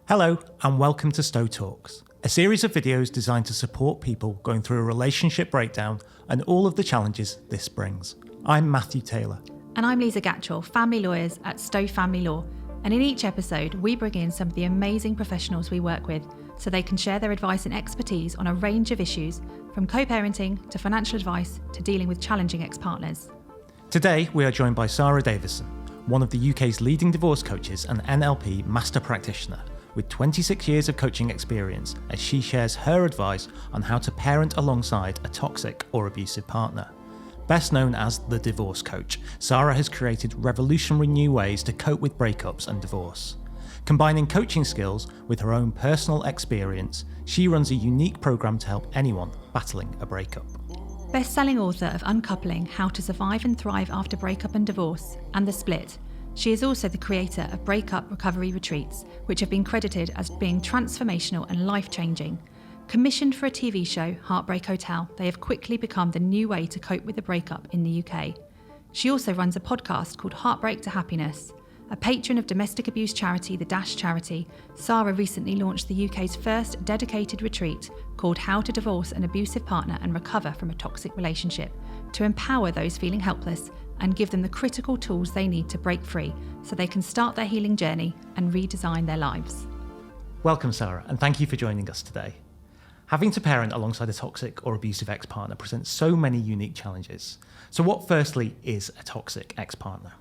Hello and welcome to Stowe Talks, a series of videos designed to support people going through a relationship breakdown and all of the challenges this brings. I'm Matthew Taylor. And I'm Liza Gatchell, family lawyers at Stowe Family Law. And in each episode, we bring in some of the amazing professionals we work with so they can share their advice and expertise on a range of issues, from co-parenting to financial advice to dealing with challenging ex-partners. Today, we are joined by Sara Davison, one of the UK's leading divorce coaches and NLP master practitioner, with 26 years of coaching experience, as she shares her advice on how to parent alongside a toxic or abusive partner. Best known as the divorce coach, Sara has created revolutionary new ways to cope with breakups and divorce. Combining coaching skills with her own personal experience, she runs a unique programme to help anyone battling a breakup. Best-selling author of Uncoupling, How to Survive and Thrive After Breakup and Divorce, and The Split, she is also the creator of Breakup Recovery Retreats, which have been credited as being transformational and life-changing. Commissioned for a TV show, Heartbreak Hotel, they have quickly become the new way to cope with a breakup in the UK. She also runs a podcast called Heartbreak to Happiness. A patron of domestic abuse charity, the Dash Charity, Sara recently launched the UK's first dedicated retreat called How to Divorce an Abusive Partner and Recover from a Toxic Relationship, to empower those feeling helpless and give them the critical tools they need to break free so they can start their healing journey and redesign their lives. Welcome, Sara, and thank you for joining us today. Having to parent alongside a toxic or abusive ex-partner presents so many unique challenges. So what, firstly, is a toxic ex-partner?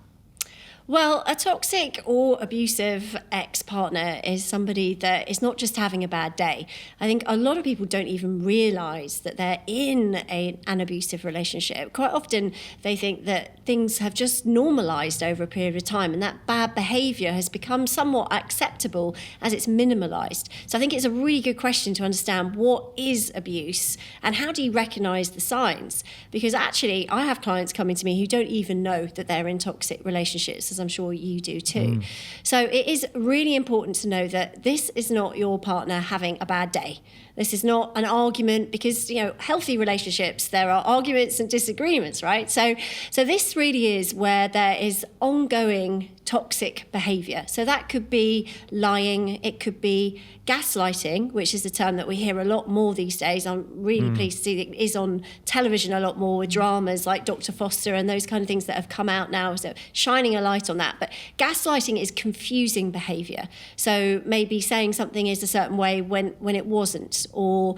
Well, a toxic or abusive ex-partner is somebody that is not just having a bad day. I think a lot of people don't even realise that they're in an abusive relationship. Quite often they think that things have just normalised over a period of time and that bad behaviour has become somewhat acceptable as it's minimalised. So I think it's a really good question to understand what is abuse and how do you recognise the signs? Because actually I have clients coming to me who don't even know that they're in toxic relationships, as I'm sure you do too. So it is really important to know that this is not your partner having a bad day. This is not an argument, because, you know, healthy relationships, there are arguments and disagreements, right? So this really is where there is ongoing toxic behaviour. So that could be lying, it could be gaslighting, which is a term that we hear a lot more these days. I'm really pleased to see that it is on television a lot more with dramas like Dr. Foster and those kind of things that have come out now, so shining a light on that. But gaslighting is confusing behaviour. So maybe saying something is a certain way when it wasn't, or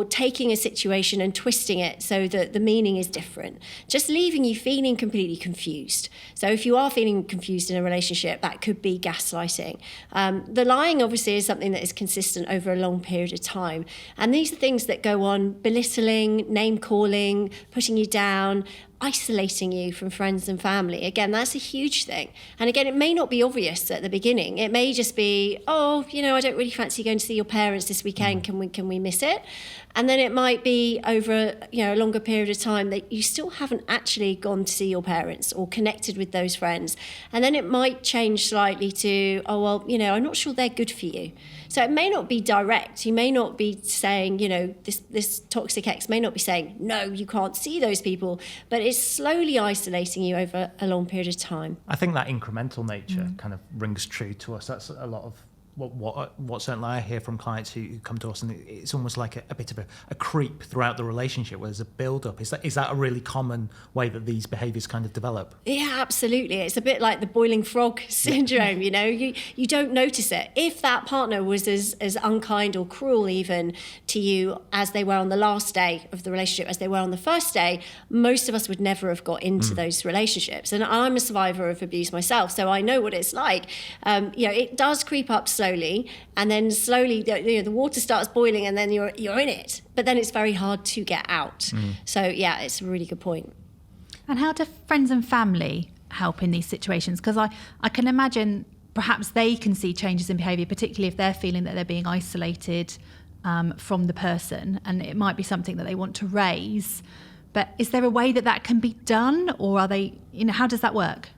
taking a situation and twisting it so that the meaning is different, just leaving you feeling completely confused. So if you are feeling confused in a relationship, that could be gaslighting. The lying obviously is something that is consistent over a long period of time, and these are things that go on: belittling, name calling, putting you down, isolating you from friends and family. Again, that's a huge thing. And again, it may not be obvious at the beginning. It may just be, oh, you know, I don't really fancy going to see your parents this weekend. Can we miss it? And then it might be over, a longer period of time that you still haven't actually gone to see your parents or connected with those friends. And then it might change slightly to, oh, well, I'm not sure they're good for you. So it may not be direct. You may not be saying, this toxic ex may not be saying, no, you can't see those people, but it's slowly isolating you over a long period of time. I think that incremental nature kind of rings true to us. That's a lot of what certainly I hear from clients who come to us, and it's almost like a bit of a creep throughout the relationship where there's a build-up. Is that a really common way that these behaviours kind of develop? Yeah, absolutely. It's a bit like the boiling frog syndrome, you don't notice it. If that partner was as unkind or cruel even to you as they were on the last day of the relationship, as they were on the first day, most of us would never have got into those relationships. And I'm a survivor of abuse myself, so I know what it's like. It does creep up slowly, and then slowly the water starts boiling and then you're in it, but then it's very hard to get out. So yeah, it's a really good point. And how do friends and family help in these situations? Because I can imagine perhaps they can see changes in behaviour, particularly if they're feeling that they're being isolated from the person, and it might be something that they want to raise. But is there a way that can be done, or are they, how does that work?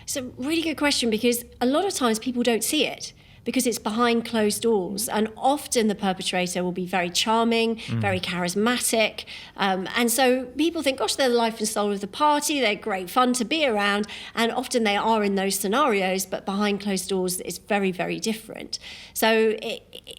It's a really good question, because a lot of times people don't see it. because it's behind closed doors. And often the perpetrator will be very charming, very charismatic. And so people think, gosh, they're the life and soul of the party. They're great fun to be around. And often they are in those scenarios, but behind closed doors, it's very, very different. So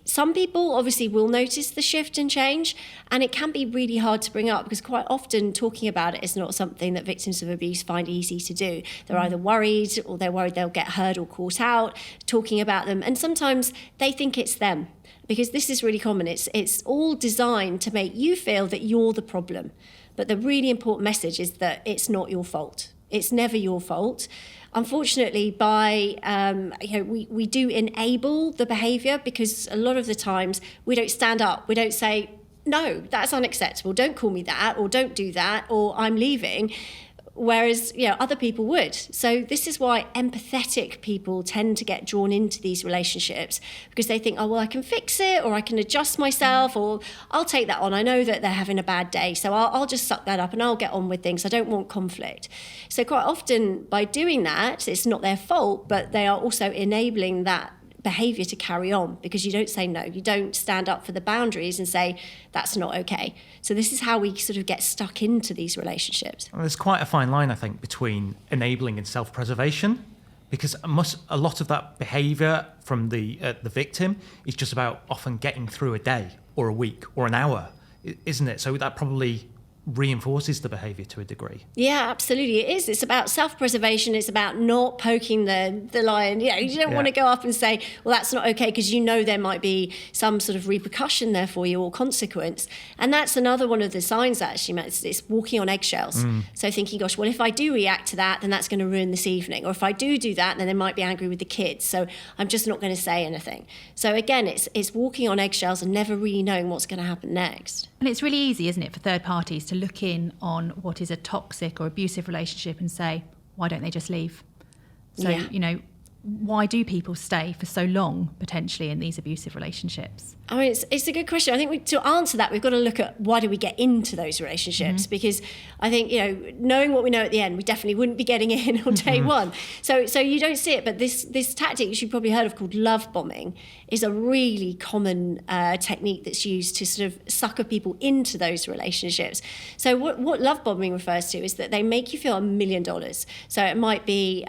some people obviously will notice the shift and change. And it can be really hard to bring up because quite often talking about it is not something that victims of abuse find easy to do. They're either worried or they're worried they'll get heard or caught out talking about them. And sometimes they think it's them, because this is really common. It's all designed to make you feel that you're the problem. But the really important message is that it's not your fault. It's never your fault. Unfortunately, we do enable the behaviour, because a lot of the times we don't stand up. We don't say, no, that's unacceptable. Don't call me that, or don't do that, or I'm leaving. Whereas, other people would. So this is why empathetic people tend to get drawn into these relationships, because they think, oh, well, I can fix it, or I can adjust myself, or I'll take that on. I know that they're having a bad day, so I'll just suck that up and I'll get on with things. I don't want conflict. So quite often by doing that, it's not their fault, but they are also enabling that behaviour to carry on, because you don't say no, you don't stand up for the boundaries and say that's not okay. So this is how we sort of get stuck into these relationships. Well, there's quite a fine line, I think, between enabling and self-preservation, because a lot of that behaviour from the victim is just about often getting through a day or a week or an hour, isn't it? So that probably reinforces the behaviour to a degree. Yeah, absolutely. It is. It's about self-preservation. It's about not poking the lion. You don't want to go up and say, well, that's not okay, because there might be some sort of repercussion there for you or consequence. And that's another one of the signs, actually, Matt. It's walking on eggshells. So thinking, gosh, well, if I do react to that, then that's going to ruin this evening. Or if I do that, then they might be angry with the kids. So I'm just not going to say anything. So again, it's walking on eggshells and never really knowing what's going to happen next. And it's really easy, isn't it, for third parties to look in on what is a toxic or abusive relationship and say, why don't they just leave? So, why do people stay for so long, potentially, in these abusive relationships? I mean, it's a good question. I think to answer that, we've got to look at why do we get into those relationships? Because I think, knowing what we know at the end, we definitely wouldn't be getting in on day one. So you don't see it, but this tactic, which you've probably heard of, called love bombing, is a really common technique that's used to sort of sucker people into those relationships. So what love bombing refers to is that they make you feel $1 million. So it might be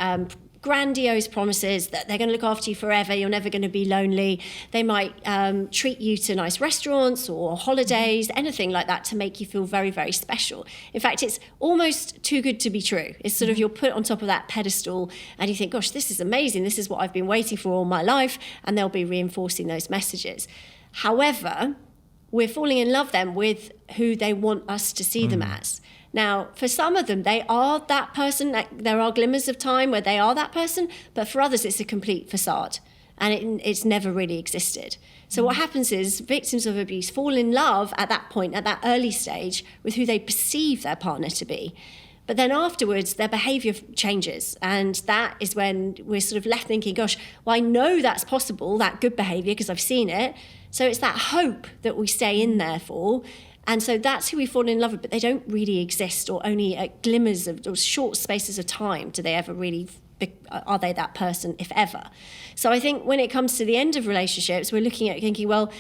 grandiose promises that they're going to look after you forever, you're never going to be lonely. They might treat you to nice restaurants or holidays, anything like that, to make you feel very, very special. In fact, it's almost too good to be true. It's sort of, you're put on top of that pedestal and you think, gosh, this is amazing. This is what I've been waiting for all my life. And they'll be reinforcing those messages. However, we're falling in love then with who they want us to see them as. Now, for some of them, they are that person. There are glimmers of time where they are that person, but for others, it's a complete facade, and it's never really existed. So what happens is victims of abuse fall in love at that point, at that early stage, with who they perceive their partner to be. But then afterwards, their behaviour changes, and that is when we're sort of left thinking, gosh, well, I know that's possible, that good behaviour, because I've seen it. So it's that hope that we stay in there for. And so that's who we fall in love with, but they don't really exist, or only at glimmers of, or short spaces of time do they ever really, are they that person, if ever. So I think when it comes to the end of relationships, we're looking at thinking, well,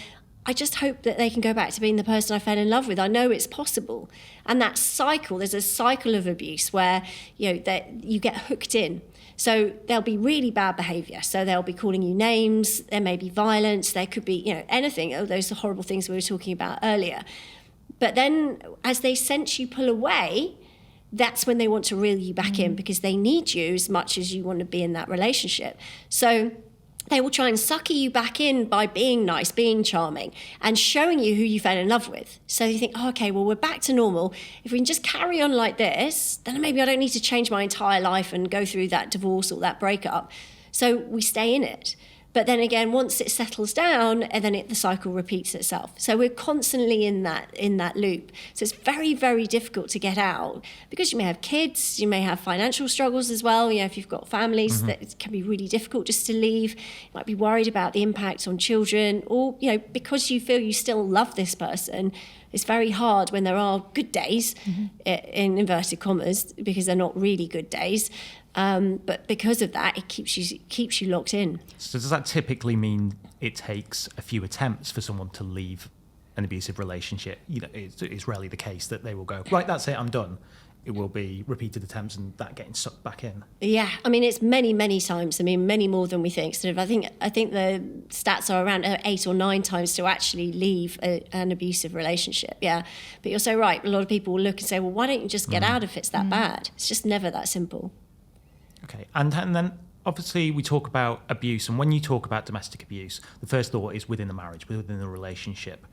I just hope that they can go back to being the person I fell in love with. I know it's possible. And that cycle, there's a cycle of abuse where, that you get hooked in. So there'll be really bad behaviour. So they'll be calling you names, there may be violence, there could be, anything, those horrible things we were talking about earlier. But then as they sense you pull away, that's when they want to reel you back in, because they need you as much as you want to be in that relationship. So they will try and sucker you back in by being nice, being charming, and showing you who you fell in love with. So you think, oh, okay, well, we're back to normal. If we can just carry on like this, then maybe I don't need to change my entire life and go through that divorce or that breakup. So we stay in it. But then again, once it settles down, and then the cycle repeats itself. So we're constantly in that loop. So it's very, very difficult to get out, because you may have kids, you may have financial struggles as well. If you've got families, that it can be really difficult just to leave. You might be worried about the impact on children, or because you feel you still love this person. It's very hard when there are good days, in inverted commas, because they're not really good days. But because of that, it keeps you locked in. So does that typically mean it takes a few attempts for someone to leave an abusive relationship? It's rarely the case that they will go, right, that's it, I'm done. It will be repeated attempts and that getting sucked back in. Yeah, I mean, it's many, many times. I mean, many more than we think. I think the stats are around 8 or 9 times to actually leave an abusive relationship. Yeah, but you're so right. A lot of people will look and say, well, why don't you just get out if it's that bad? It's just never that simple. Okay, and then obviously we talk about abuse, and when you talk about domestic abuse, the first thought is within the marriage, within the relationship.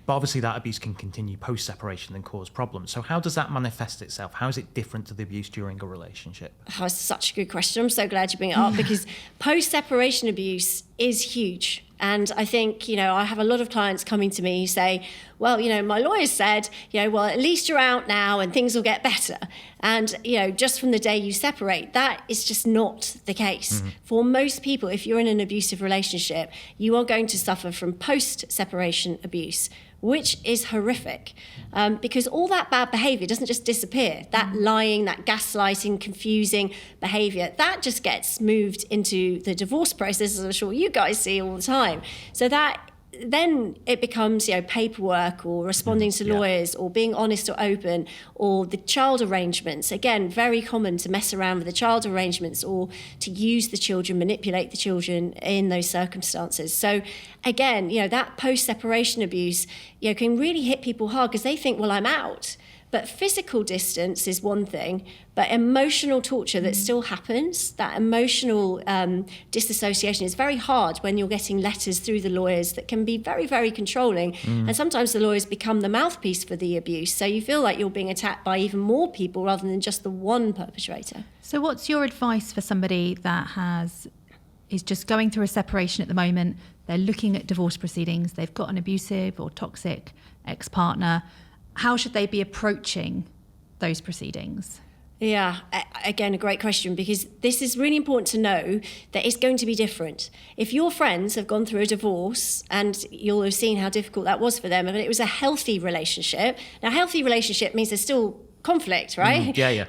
But obviously that abuse can continue post-separation and cause problems. So how does that manifest itself? How is it different to the abuse during a relationship? Oh, it's such a good question. I'm so glad you bring it up because post-separation abuse is huge. And I think, I have a lot of clients coming to me who say, well, my lawyer said, well, at least you're out now and things will get better. And, just from the day you separate, that is just not the case. For most people, if you're in an abusive relationship, you are going to suffer from post-separation abuse, which is horrific because all that bad behaviour doesn't just disappear. That lying, that gaslighting, confusing behaviour, that just gets moved into the divorce process, as I'm sure you guys see all the time. So that then it becomes, paperwork or responding to lawyers or being honest or open, or the child arrangements. Again, very common to mess around with the child arrangements or to use the children, manipulate the children in those circumstances. So again, that post-separation abuse, can really hit people hard because they think, well, I'm out. But physical distance is one thing, but emotional torture that still happens, that emotional disassociation is very hard when you're getting letters through the lawyers that can be very, very controlling. And sometimes the lawyers become the mouthpiece for the abuse. So you feel like you're being attacked by even more people rather than just the one perpetrator. So what's your advice for somebody that is just going through a separation at the moment? They're looking at divorce proceedings. They've got an abusive or toxic ex-partner. How should they be approaching those proceedings? Yeah, again, a great question, because this is really important to know that it's going to be different. If your friends have gone through a divorce, and you'll have seen how difficult that was for them, and it was a healthy relationship. Now, a healthy relationship means there's still conflict, right? Yeah. You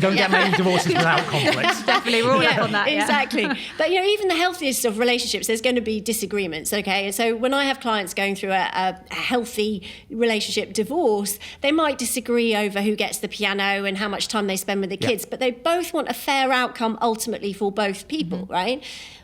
don't get many divorces without conflict. Definitely, we're all up on that. Exactly. But even the healthiest of relationships, there's going to be disagreements, okay? And so when I have clients going through a healthy relationship divorce, they might disagree over who gets the piano and how much time they spend with the kids, but they both want a fair outcome ultimately for both people, right?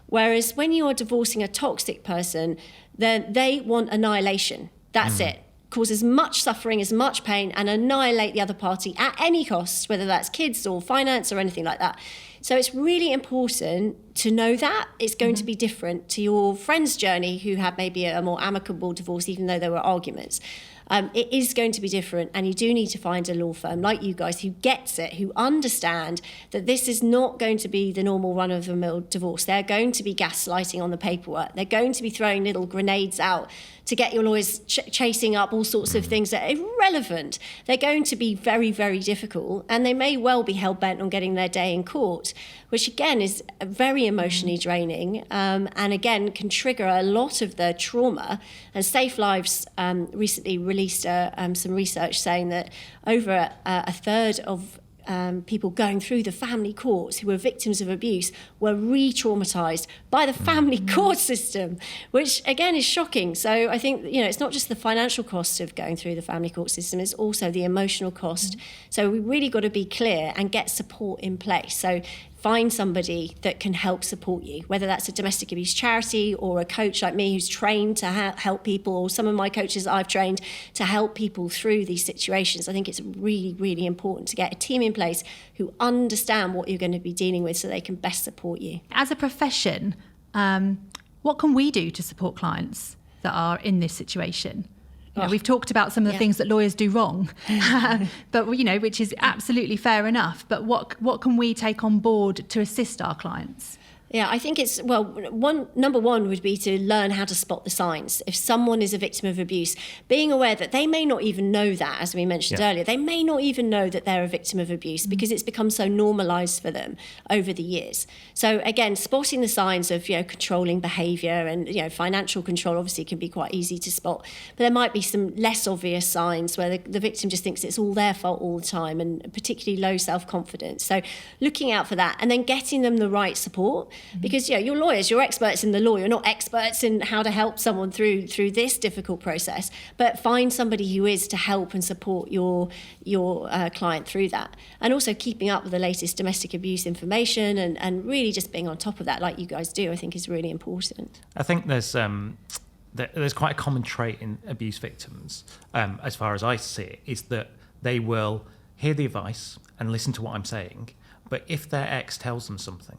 Whereas when you are divorcing a toxic person, then they want annihilation. That's it. Cause as much suffering, as much pain, and annihilate the other party at any cost, whether that's kids or finance or anything like that. So it's really important to know that it's going to be different to your friend's journey who had maybe a more amicable divorce, even though there were arguments. It is going to be different, and you do need to find a law firm like you guys who gets it, who understand that this is not going to be the normal run-of-the-mill divorce. They're going to be gaslighting on the paperwork. They're going to be throwing little grenades out to get your lawyers chasing up all sorts of things that are irrelevant. They're going to be very, very difficult, and they may well be hell-bent on getting their day in court, which again is very emotionally draining, and again can trigger a lot of the trauma. And Safe Lives recently released some research saying that over a third of people going through the family courts who were victims of abuse were re-traumatized by the family court system, which again is shocking. So I think, it's not just the financial cost of going through the family court system, it's also the emotional cost. So we really got to be clear and get support in place. So find somebody that can help support you, whether that's a domestic abuse charity or a coach like me who's trained to help people, or some of my coaches I've trained to help people through these situations. I think it's really, really important to get a team in place who understand what you're going to be dealing with so they can best support you. As a profession, what can we do to support clients that are in this situation? We've talked about some of the things that lawyers do wrong, but which is absolutely fair enough. But what can we take on board to assist our clients? Yeah, I think it's, number one would be to learn how to spot the signs. If someone is a victim of abuse, being aware that they may not even know that, as we mentioned earlier, they may not even know that they're a victim of abuse because it's become so normalised for them over the years. So again, spotting the signs of, controlling behaviour and, financial control obviously can be quite easy to spot. But there might be some less obvious signs where the victim just thinks it's all their fault all the time, and particularly low self-confidence. So looking out for that and then getting them the right support. Because you're lawyers, you're experts in the law, you're not experts in how to help someone through this difficult process, but find somebody who is to help and support your client through that. And also keeping up with the latest domestic abuse information and really just being on top of that like you guys do, I think is really important. I think there's quite a common trait in abuse victims, as far as I see it, is that they will hear the advice and listen to what I'm saying, but if their ex tells them something,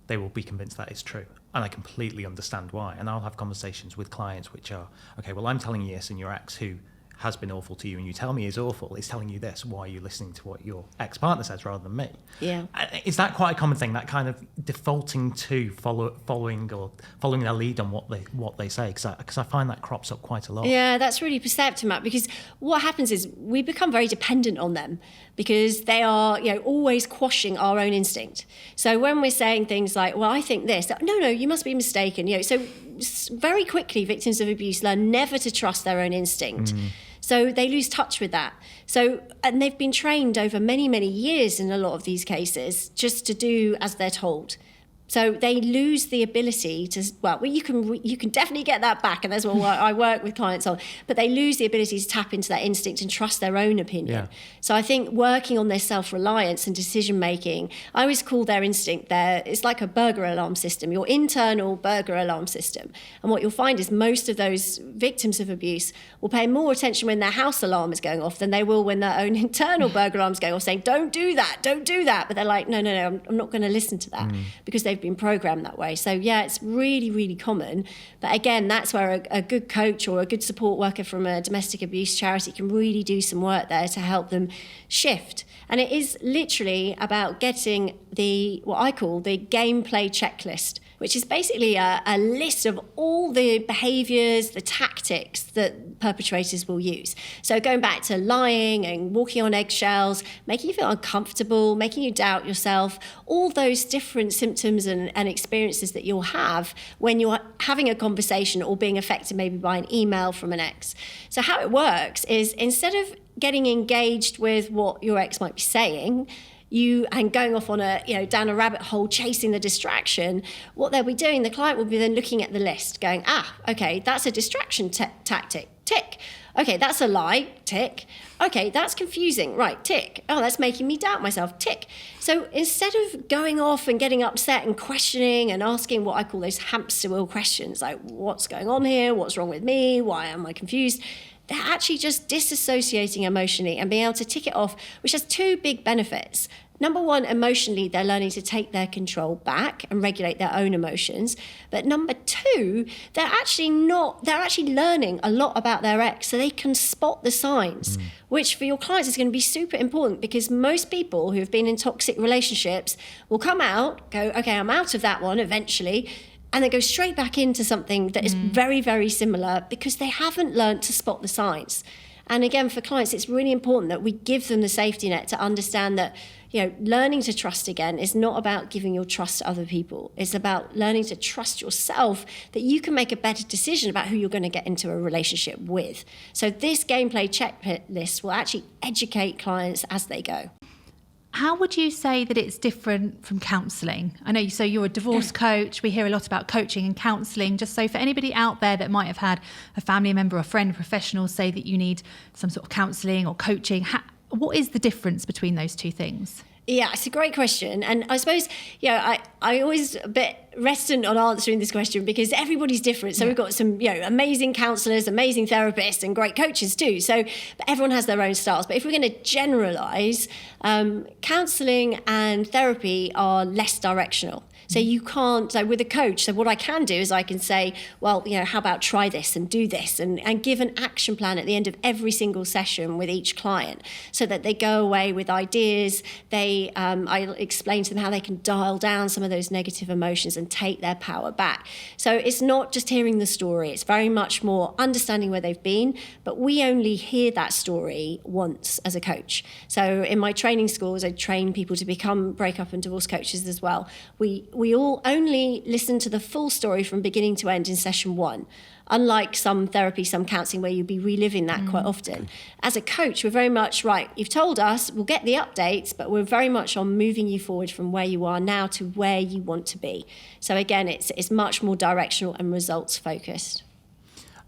they will be convinced that is true. And I completely understand why. And I'll have conversations with clients which are, okay, well, I'm telling you this, and your ex, who has been awful to you and you tell me is awful, is telling you this. Why are you listening to what your ex-partner says rather than me? Yeah. Is that quite a common thing, that kind of defaulting to following their lead on what they say? Because I find that crops up quite a lot. Yeah, that's really perceptive, Matt, because what happens is we become very dependent on them because they are, always quashing our own instinct. So when we're saying things like, well, I think this, no, you must be mistaken. So very quickly victims of abuse learn never to trust their own instinct. So they lose touch with that. And they've been trained over many, many years in a lot of these cases just to do as they're told. So they lose the ability to, you can definitely get that back, and that's what I work with clients on, but they lose the ability to tap into that instinct and trust their own opinion. Yeah. So I think working on their self-reliance and decision-making, I always call their instinct it's like a burglar alarm system, your internal burglar alarm system. And what you'll find is most of those victims of abuse will pay more attention when their house alarm is going off than they will when their own internal burglar alarm is going off, saying, don't do that. But they're like, no, I'm not going to listen to that because they've been programmed that way. So yeah, it's really, really common. But again, that's where a good coach or a good support worker from a domestic abuse charity can really do some work there to help them shift. And it is literally about getting what I call the gameplay checklist, which is basically a list of all the behaviours, the tactics that perpetrators will use. So going back to lying and walking on eggshells, making you feel uncomfortable, making you doubt yourself, all those different symptoms and experiences that you'll have when you're having a conversation or being affected maybe by an email from an ex. So how it works is, instead of getting engaged with what your ex might be saying, and going off on down a rabbit hole chasing the distraction, what they'll be doing, the client will be then looking at the list going, okay, that's a distraction tactic, tick. Okay, that's a lie, tick. Okay, that's confusing, right, tick. Oh, that's making me doubt myself, tick. So instead of going off and getting upset and questioning and asking what I call those hamster wheel questions, like what's going on here, what's wrong with me, why am I confused, they're actually just disassociating emotionally and being able to tick it off, which has two big benefits. Number one, emotionally, they're learning to take their control back and regulate their own emotions. But number two, they're actually learning a lot about their ex, so they can spot the signs, which for your clients is going to be super important, because most people who have been in toxic relationships will come out, go, okay, I'm out of that one eventually, and then go straight back into something that is very, very similar because they haven't learned to spot the signs. And again, for clients, it's really important that we give them the safety net to understand that, learning to trust again is not about giving your trust to other people. It's about learning to trust yourself, that you can make a better decision about who you're going to get into a relationship with. So this gameplay checklist will actually educate clients as they go. How would you say that it's different from counselling? I know, so you're a divorce coach. We hear a lot about coaching and counselling. Just so for anybody out there that might have had a family member, a friend, a professional say that you need some sort of counselling or coaching, what is the difference between those two things? Yeah, it's a great question. And I suppose, I always a bit reticent on answering this question because everybody's different. So we've got some, amazing counsellors, amazing therapists and great coaches too. So but everyone has their own styles. But if we're going to generalise, counselling and therapy are less directional. So you can't, so with a coach, so what I can do is I can say, well, how about try this and do this and give an action plan at the end of every single session with each client so that they go away with ideas. I explain to them how they can dial down some of those negative emotions and and take their power back. So it's not just hearing the story, it's very much more understanding where they've been, but we only hear that story once as a coach. So in my training schools, I train people to become breakup and divorce coaches as well. We all only listen to the full story from beginning to end in session one. Unlike some therapy, some counselling where you'll be reliving that quite often. As a coach, we're very much, right, you've told us, we'll get the updates, but we're very much on moving you forward from where you are now to where you want to be. So again, it's much more directional and results focused.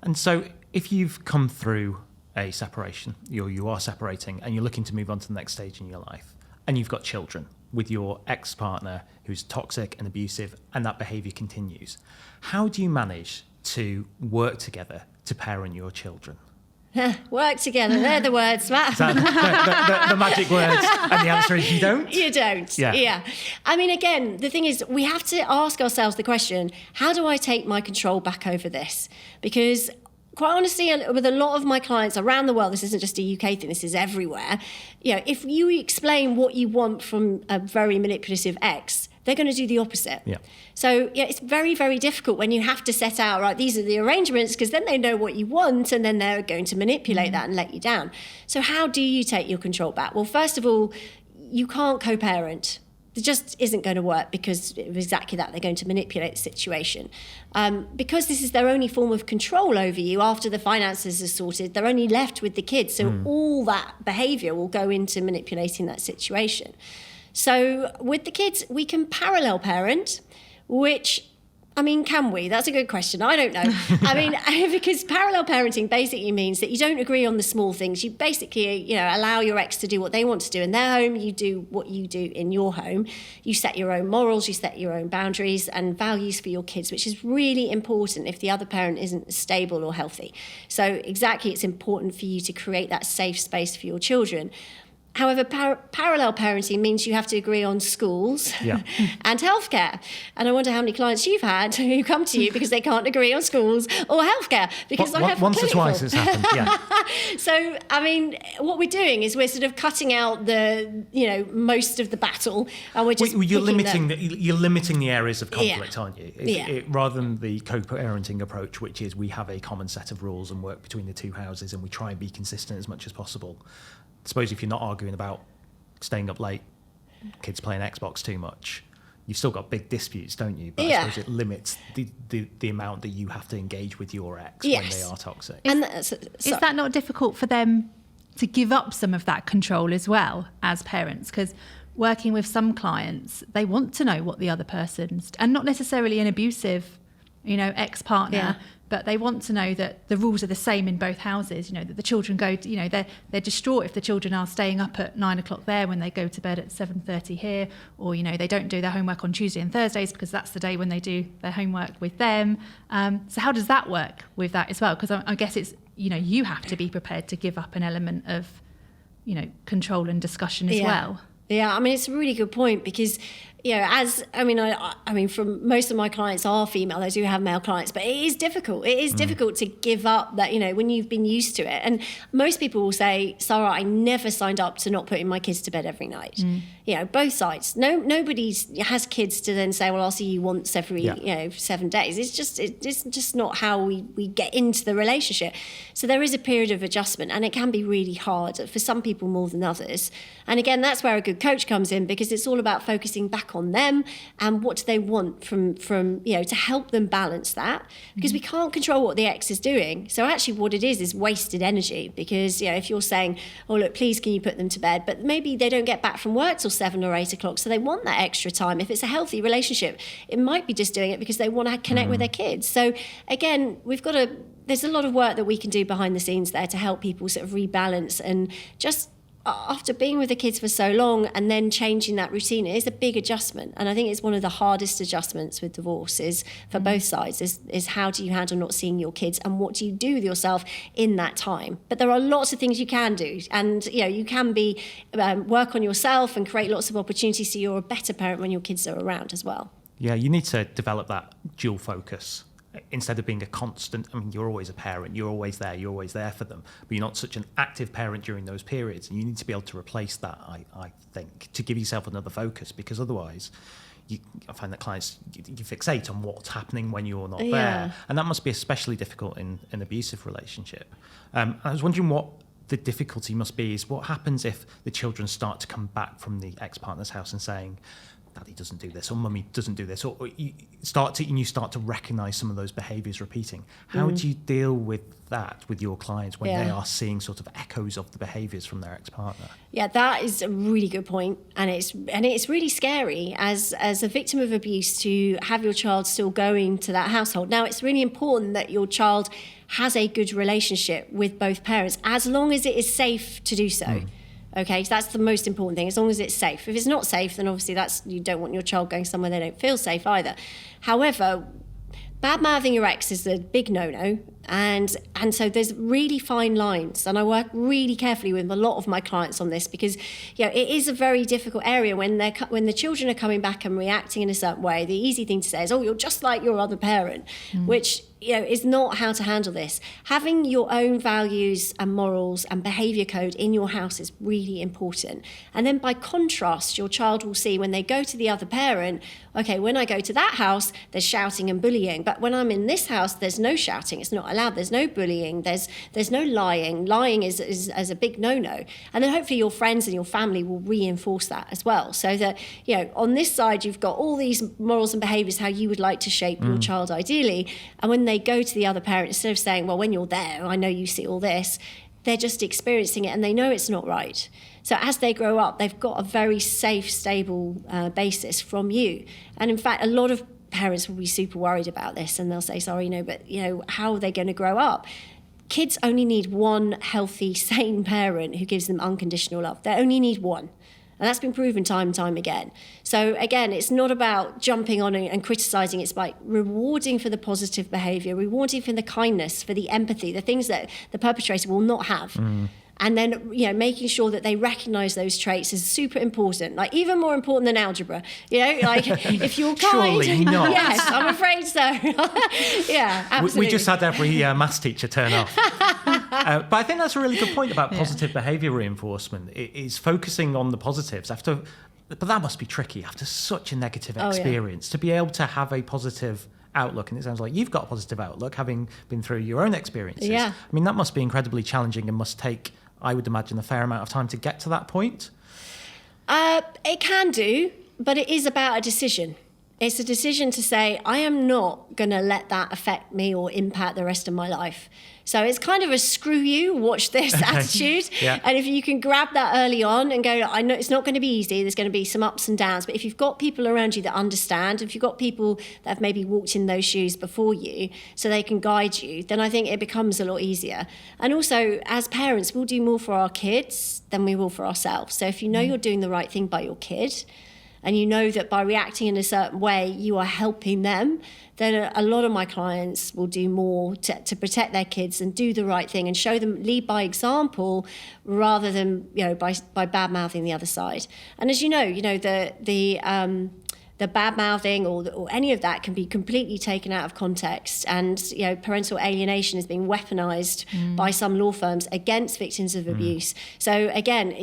And so if you've come through a separation, you are separating and you're looking to move on to the next stage in your life, and you've got children with your ex-partner who's toxic and abusive, and that behaviour continues, how do you manage to work together to parent your children? Work together, they're the words, Matt. Is that the magic words? And the answer is you don't? You don't, yeah. I mean, again, the thing is, we have to ask ourselves the question, how do I take my control back over this? Because quite honestly, with a lot of my clients around the world, this isn't just a UK thing, this is everywhere, if you explain what you want from a very manipulative ex, they're going to do the opposite. Yeah. So it's very, very difficult when you have to set out, right, these are the arrangements, because then they know what you want and then they're going to manipulate that and let you down. So how do you take your control back? Well, first of all, you can't co-parent. It just isn't going to work because of exactly that. They're going to manipulate the situation. Because this is their only form of control over you after the finances are sorted, they're only left with the kids. So all that behaviour will go into manipulating that situation. So with the kids, we can parallel parent, which, I mean, can we? That's a good question. I don't know. I mean, because parallel parenting basically means that you don't agree on the small things. You basically, allow your ex to do what they want to do in their home. You do what you do in your home. You set your own morals, you set your own boundaries and values for your kids, which is really important if the other parent isn't stable or healthy. So exactly, it's important for you to create that safe space for your children. However, parallel parenting means you have to agree on schools and healthcare. And I wonder how many clients you've had who come to you because they can't agree on schools or healthcare. Because I have once or twice it's happened, yeah. So, I mean, what we're doing is we're sort of cutting out most of the battle, and we're just you're limiting the areas of conflict, aren't you? Rather than the co-parenting approach, which is we have a common set of rules and work between the two houses, and we try and be consistent as much as possible. I suppose if you're not arguing about staying up late, kids playing Xbox too much, you've still got big disputes, don't you? But I suppose it limits the amount that you have to engage with your ex when they are toxic. Is that not difficult for them to give up some of that control as well as parents? Because working with some clients, they want to know what the other person's, and not necessarily an abusive, ex-partner, but they want to know that the rules are the same in both houses, that the children go to, they're distraught if the children are staying up at 9 o'clock there when they go to bed at 7:30 here, or, they don't do their homework on Tuesday and Thursdays because that's the day when they do their homework with them. So how does that work with that as well? Because I guess it's, you have to be prepared to give up an element of, control and discussion as well. Yeah, I mean, it's a really good point because, from most of my clients are female. I do have male clients, but it is difficult. It is difficult to give up that, when you've been used to it. And most people will say, Sara, I never signed up to not putting my kids to bed every night. Both sides. Nobody has kids to then say, well, I'll see you once every, 7 days. It's just not how we get into the relationship. So there is a period of adjustment, and it can be really hard for some people more than others. And again, that's where a good coach comes in, because it's all about focusing back on them and what do they want from to help them balance that, because we can't control what the ex is doing. So actually what it is wasted energy, because if you're saying, oh look, please can you put them to bed, but maybe they don't get back from work till 7 or 8 o'clock, so they want that extra time. If it's a healthy relationship, it might be just doing it because they want to connect with their kids. So again, there's a lot of work that we can do behind the scenes there to help people sort of rebalance, and just after being with the kids for so long and then changing that routine, it is a big adjustment. And I think it's one of the hardest adjustments with divorce is for both sides is how do you handle not seeing your kids, and what do you do with yourself in that time? But there are lots of things you can do, and you can be work on yourself and create lots of opportunities so you're a better parent when your kids are around as well. Yeah, you need to develop that dual focus. Instead of being a constant, you're always a parent, you're always there for them, but you're not such an active parent during those periods, and you need to be able to replace that, I think, to give yourself another focus, because otherwise I find that clients, you fixate on what's happening when you're not Yeah. there. And that must be especially difficult in an abusive relationship. I was wondering what the difficulty must be is what happens if the children start to come back from the ex-partner's house and saying, Daddy doesn't do this, or Mummy doesn't do this, or you start to recognise some of those behaviours repeating. How do you deal with that with your clients when they are seeing sort of echoes of the behaviours from their ex-partner? Yeah, that is a really good point, and it's really scary as a victim of abuse to have your child still going to that household. Now, it's really important that your child has a good relationship with both parents, as long as it is safe to do so. Okay, so that's the most important thing, as long as it's safe. If it's not safe, then obviously you don't want your child going somewhere they don't feel safe either. However, bad-mouthing your ex is a big no-no, and so there's really fine lines, and I work really carefully with a lot of my clients on this because it is a very difficult area when the children are coming back and reacting in a certain way. The easy thing to say is, oh, you're just like your other parent, which is not how to handle this. Having your own values and morals and behaviour code in your house is really important. And then by contrast, your child will see when they go to the other parent, okay, when I go to that house, there's shouting and bullying. But when I'm in this house, there's no shouting. It's not allowed. There's no bullying. There's no lying. Lying is a big no-no. And then hopefully your friends and your family will reinforce that as well. So that, on this side, you've got all these morals and behaviours, how you would like to shape your child ideally. And when they go to the other parent, instead of saying, well, when you're there, I know you see all this, they're just experiencing it and they know it's not right. So as they grow up, they've got a very safe, stable basis from you. And in fact, a lot of parents will be super worried about this and they'll say, sorry, but how are they going to grow up? Kids only need one healthy, sane parent who gives them unconditional love. They only need one. And that's been proven time and time again. So again, it's not about jumping on and criticising. It's about rewarding for the positive behaviour, rewarding for the kindness, for the empathy, the things that the perpetrator will not have. And then, making sure that they recognise those traits is super important. Like even more important than algebra. Like if you're kind. Surely not. Yes, I'm afraid so. Yeah, absolutely. We just had every maths teacher turn off. But I think that's a really good point about positive behaviour reinforcement. It is focusing on the positives but that must be tricky after such a negative experience to be able to have a positive outlook. And it sounds like you've got a positive outlook, having been through your own experiences. Yeah. I mean, that must be incredibly challenging and must take, I would imagine, a fair amount of time to get to that point. It can do, but it is about a decision. It's a decision to say, I am not going to let that affect me or impact the rest of my life. So it's kind of a screw you, watch this attitude. Yeah. And if you can grab that early on and go, I know it's not going to be easy, there's going to be some ups and downs, but if you've got people around you that understand, if you've got people that have maybe walked in those shoes before you so they can guide you, then I think it becomes a lot easier. And also, as parents, we'll do more for our kids than we will for ourselves. So if you know you're doing the right thing by your kid, and you know that by reacting in a certain way, you are helping them, then a lot of my clients will do more to protect their kids and do the right thing and show them, lead by example, rather than by bad-mouthing the other side. And as you know, the bad-mouthing or any of that can be completely taken out of context. And, parental alienation is being weaponised by some law firms against victims of abuse. So, again,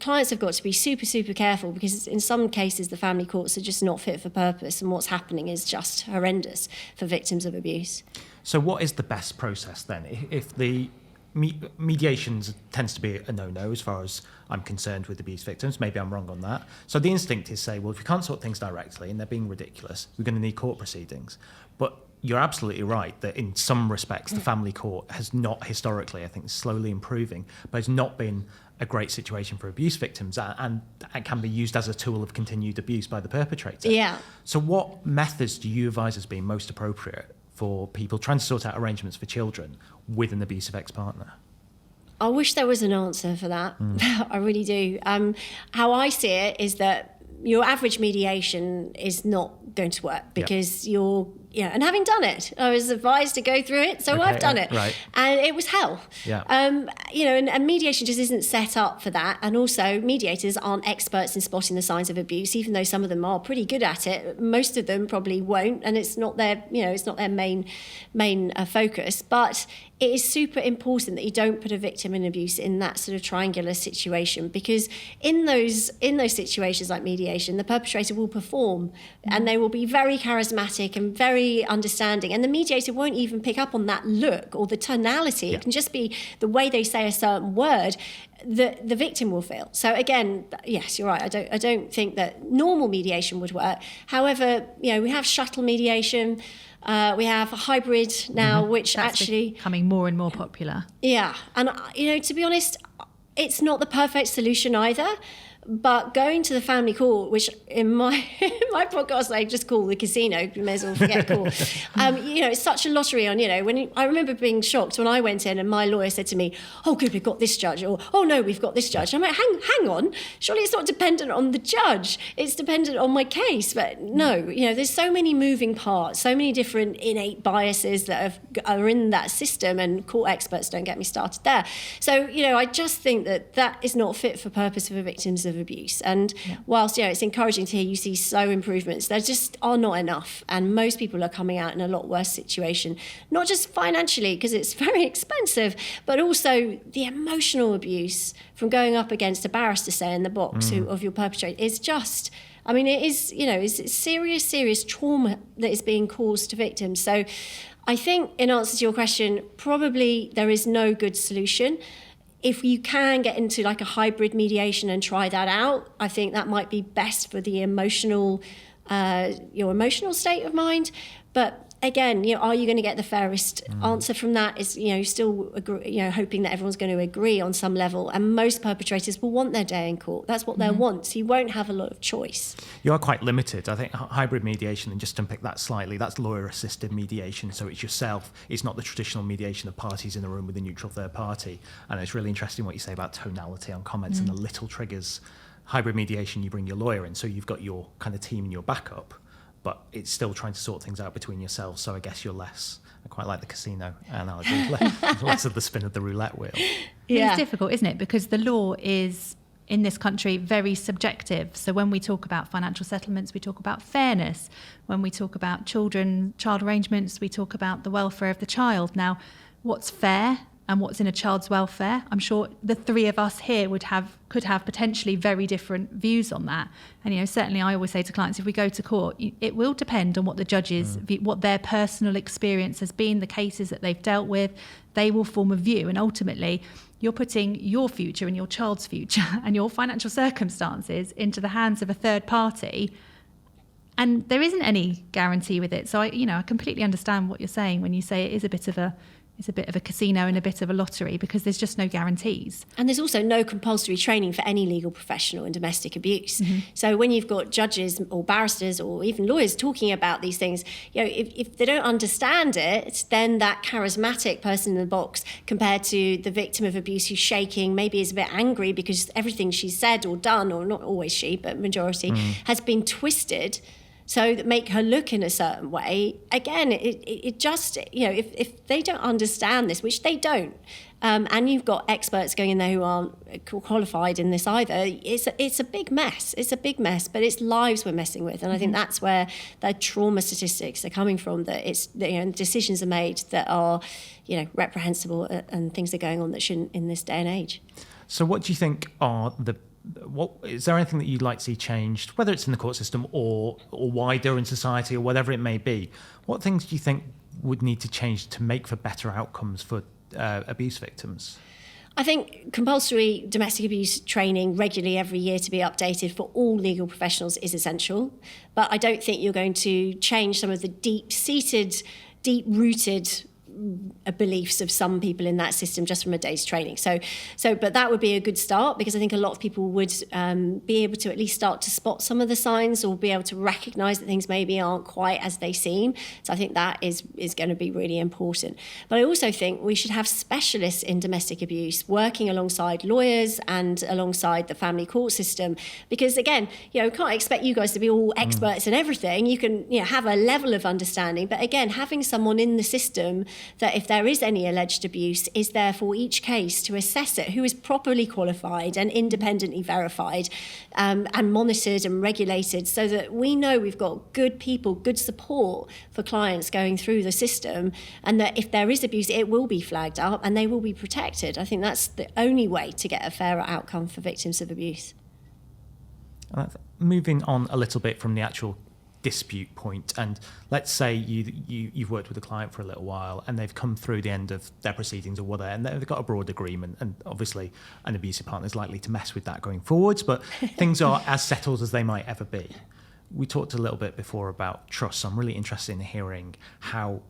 clients have got to be super, super careful because in some cases the family courts are just not fit for purpose and what's happening is just horrendous for victims of abuse. So what is the best process then? If the mediation tends to be a no-no as far as I'm concerned with abuse victims. Maybe I'm wrong on that. So the instinct is say, well, if we can't sort things directly and they're being ridiculous, we're going to need court proceedings. But you're absolutely right that in some respects the family court has not historically, I think, slowly improving, but it's not been a great situation for abuse victims and it can be used as a tool of continued abuse by the perpetrator. Yeah. So what methods do you advise as being most appropriate for people trying to sort out arrangements for children with an abusive ex-partner? I wish there was an answer for that. I really do. How I see it is that your average mediation is not going to work because you're and having done it, I was advised to go through it, so I've done it. Right. And it was hell. Yeah. And mediation just isn't set up for that. And also, mediators aren't experts in spotting the signs of abuse, even though some of them are pretty good at it. Most of them probably won't, and it's not their main focus. But it is super important that you don't put a victim in abuse in that sort of triangular situation, because in those situations like mediation, the perpetrator will perform, and they will be very charismatic and very understanding, and the mediator won't even pick up on that look or the tonality. It can just be the way they say a certain word that the victim will feel. So again, yes, you're right. I don't think that normal mediation would work. However, we have shuttle mediation. We have a hybrid now, which That's actually becoming more and more popular. Yeah, and to be honest, it's not the perfect solution either. But going to the family court, which in my podcast I just call the casino, you may as well forget court. It's such a lottery on, I remember being shocked when I went in and my lawyer said to me, "Oh, good, we've got this judge," or "Oh no, we've got this judge." I'm like, hang on, surely it's not dependent on the judge, it's dependent on my case. But no, there's so many moving parts, so many different innate biases that are in that system, and court experts don't get me started there. So, I just think that is not fit for purpose for victims of abuse. And whilst it's encouraging to hear you see slow improvements, there just are not enough, and most people are coming out in a lot worse situation, not just financially because it's very expensive, but also the emotional abuse from going up against a barrister, say, in the box of your perpetrator is just, it is, it's serious trauma that is being caused to victims. So I think, in answer to your question, probably there is no good solution. If you can get into like a hybrid mediation and try that out, I think that might be best for the your emotional state of mind. But again, are you going to get the fairest answer from that? Is still hoping that everyone's going to agree on some level. And most perpetrators will want their day in court. That's what they'll want. So you won't have a lot of choice. You are quite limited. I think hybrid mediation, and just to unpick that slightly, that's lawyer-assisted mediation. So it's yourself. It's not the traditional mediation of parties in the room with a neutral third party. And it's really interesting what you say about tonality on comments and the little triggers. Hybrid mediation, you bring your lawyer in, so you've got your kind of team and your backup, but it's still trying to sort things out between yourselves. So I guess you're less, I quite like the casino analogy, less of the spin of the roulette wheel. Yeah. It's difficult, isn't it? Because the law is, in this country, very subjective. So when we talk about financial settlements, we talk about fairness. When we talk about child arrangements, we talk about the welfare of the child. Now, what's fair and what's in a child's welfare? I'm sure the three of us here could have potentially very different views on that. And certainly I always say to clients, if we go to court, it will depend on what the judges, what their personal experience has been, the cases that they've dealt with. They will form a view, and ultimately you're putting your future and your child's future and your financial circumstances into the hands of a third party. And there isn't any guarantee with it. So I completely understand what you're saying when you say it is a bit of a casino and a bit of a lottery, because there's just no guarantees. And there's also no compulsory training for any legal professional in domestic abuse. So when you've got judges or barristers or even lawyers talking about these things, if they don't understand it, then that charismatic person in the box compared to the victim of abuse who's shaking, maybe is a bit angry because everything she's said or done, or not always she, but majority, has been twisted, so that make her look in a certain way. Again, it just, if they don't understand this, which they don't, and you've got experts going in there who aren't qualified in this either, it's a big mess. It's a big mess, but it's lives we're messing with. And I think that's where the trauma statistics are coming from, that it's, decisions are made that are, reprehensible, and things are going on that shouldn't in this day and age. So what do you think are is there anything that you'd like to see changed, whether it's in the court system or wider in society or whatever it may be? What things do you think would need to change to make for better outcomes for abuse victims? I think compulsory domestic abuse training regularly every year to be updated for all legal professionals is essential. But I don't think you're going to change some of the deep-rooted beliefs of some people in that system just from a day's training. But that would be a good start, because I think a lot of people would be able to at least start to spot some of the signs, or be able to recognise that things maybe aren't quite as they seem. So I think that is going to be really important. But I also think we should have specialists in domestic abuse working alongside lawyers and alongside the family court system, because again, we can't expect you guys to be all experts in everything. You can have a level of understanding, but again, having someone in the system that, if there is any alleged abuse, is there for each case to assess it, who is properly qualified and independently verified, and monitored and regulated, so that we know we've got good people, good support for clients going through the system, and that if there is abuse, it will be flagged up and they will be protected. I think that's the only way to get a fairer outcome for victims of abuse. Moving on a little bit from the actual dispute point, and let's say you've worked with a client for a little while and they've come through the end of their proceedings or whatever, and they've got a broad agreement, and obviously an abusive partner is likely to mess with that going forwards, but things are as settled as they might ever be. We talked a little bit before about trust, so I'm really interested in hearing how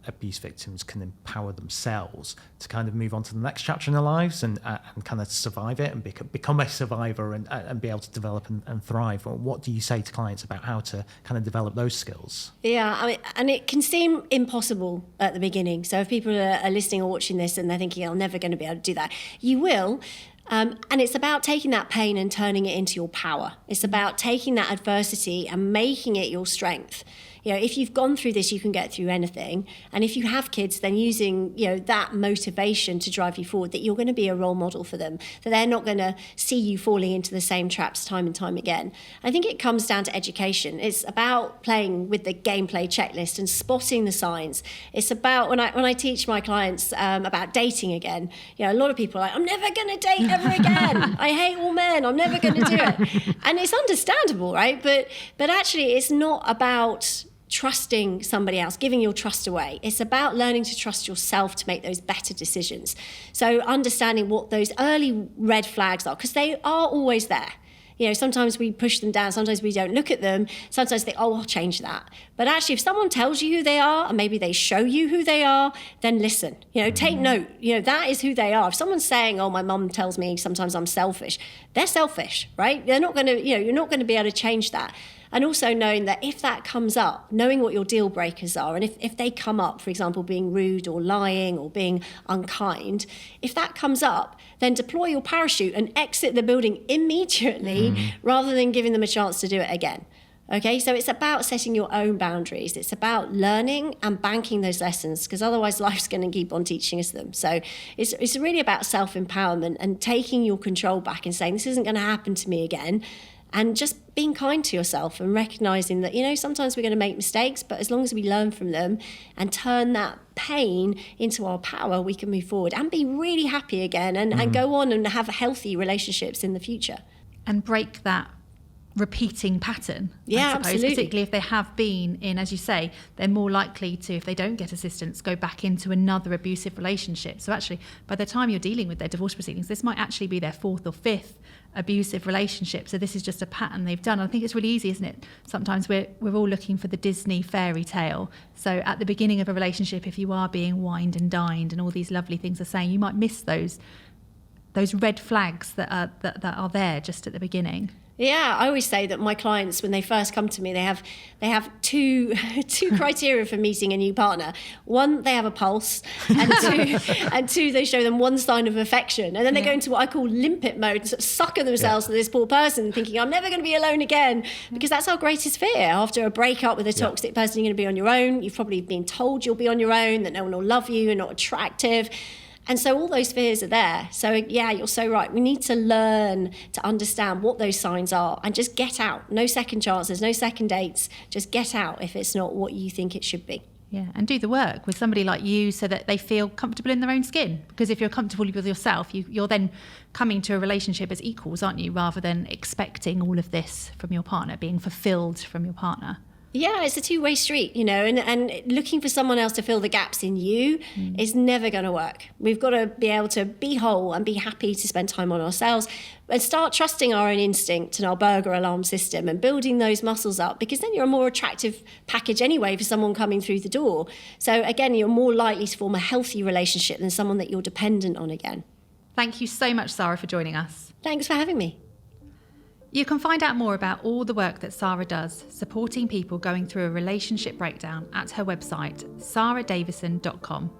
abuse victims can empower themselves to kind of move on to the next chapter in their lives and kind of survive it and become a survivor and be able to develop and thrive. What do you say to clients about how to kind of develop those skills? Yeah, I mean, and it can seem impossible at the beginning. So if people are listening or watching this and they're thinking, I'm never going to be able to do that, you will. And it's about taking that pain and turning it into your power. It's about taking that adversity and making it your strength. If you've gone through this, you can get through anything. And if you have kids, then using, that motivation to drive you forward, that you're going to be a role model for them, that they're not going to see you falling into the same traps time and time again. I think it comes down to education. It's about playing with the gameplay checklist and spotting the signs. It's about, when I teach my clients about dating again, a lot of people are like, I'm never going to date ever again. I hate all men. I'm never going to do it. And it's understandable, right? But actually, it's not about trusting somebody else, giving your trust away. It's about learning to trust yourself to make those better decisions. So understanding what those early red flags are, because they are always there. Sometimes we push them down, sometimes we don't look at them, sometimes they, I'll change that. But actually, if someone tells you who they are, and maybe they show you who they are, then listen. Take note. That is who they are. If someone's saying, my mum tells me sometimes I'm selfish, they're selfish, right? They're not going to, you're not going to be able to change that. And also knowing that if that comes up, knowing what your deal breakers are, and if they come up, for example, being rude or lying or being unkind, if that comes up, then deploy your parachute and exit the building immediately rather than giving them a chance to do it again. Okay, so it's about setting your own boundaries. It's about learning and banking those lessons, because otherwise life's going to keep on teaching us them. So it's really about self-empowerment and taking your control back and saying, this isn't going to happen to me again. And just being kind to yourself and recognising that, sometimes we're going to make mistakes, but as long as we learn from them and turn that pain into our power, we can move forward and be really happy again and go on and have healthy relationships in the future. And break that repeating pattern, yeah, I suppose, absolutely. Particularly if they have been in, as you say, they're more likely to, if they don't get assistance, go back into another abusive relationship. So actually, by the time you're dealing with their divorce proceedings, this might actually be their fourth or fifth abusive relationship. So this is just a pattern they've done. I think it's really easy, isn't it? Sometimes we're all looking for the Disney fairy tale. So at the beginning of a relationship, if you are being wined and dined and all these lovely things are saying, you might miss those red flags that are there just at the beginning. Yeah, I always say that my clients, when they first come to me, they have two criteria for meeting a new partner. One, they have a pulse, and two, they show them one sign of affection, and then they go into what I call limpet mode, sort of sucker themselves to this poor person, thinking I'm never going to be alone again, because that's our greatest fear. After a breakup with a toxic person, you're going to be on your own. You've probably been told you'll be on your own, that no one will love you, you're not attractive. And so all those fears are there. So yeah, you're so right. We need to learn to understand what those signs are and just get out. No second chances, no second dates. Just get out if it's not what you think it should be. Yeah, and do the work with somebody like you so that they feel comfortable in their own skin. Because if you're comfortable with yourself, you're then coming to a relationship as equals, aren't you? Rather than expecting all of this from your partner, being fulfilled from your partner. Yeah, it's a two-way street, and looking for someone else to fill the gaps in you is never going to work. We've got to be able to be whole and be happy to spend time on ourselves and start trusting our own instinct and our burglar alarm system and building those muscles up, because then you're a more attractive package anyway for someone coming through the door. So again, you're more likely to form a healthy relationship than someone that you're dependent on again. Thank you so much, Sara, for joining us. Thanks for having me. You can find out more about all the work that Sara does, supporting people going through a relationship breakdown, at her website, saradavison.com.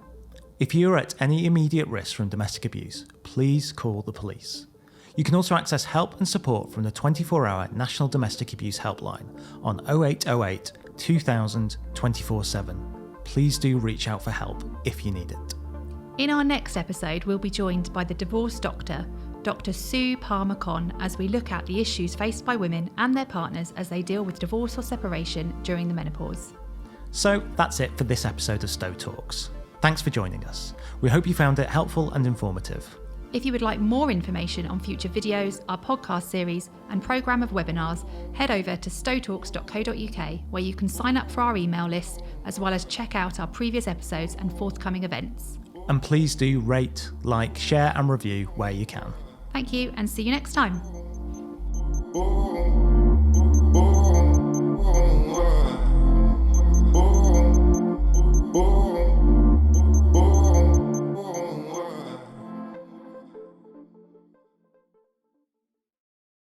If you're at any immediate risk from domestic abuse, please call the police. You can also access help and support from the 24-hour National Domestic Abuse Helpline on 0808 2000 24/7. Please do reach out for help if you need it. In our next episode, we'll be joined by the divorce doctor, Dr. Sue Palmer-Conn, as we look at the issues faced by women and their partners as they deal with divorce or separation during the menopause. So that's it for this episode of Stowe Talks. Thanks for joining us. We hope you found it helpful and informative. If you would like more information on future videos, our podcast series and programme of webinars, head over to stowetalks.co.uk, where you can sign up for our email list, as well as check out our previous episodes and forthcoming events. And please do rate, like, share and review where you can. Thank you, and see you next time.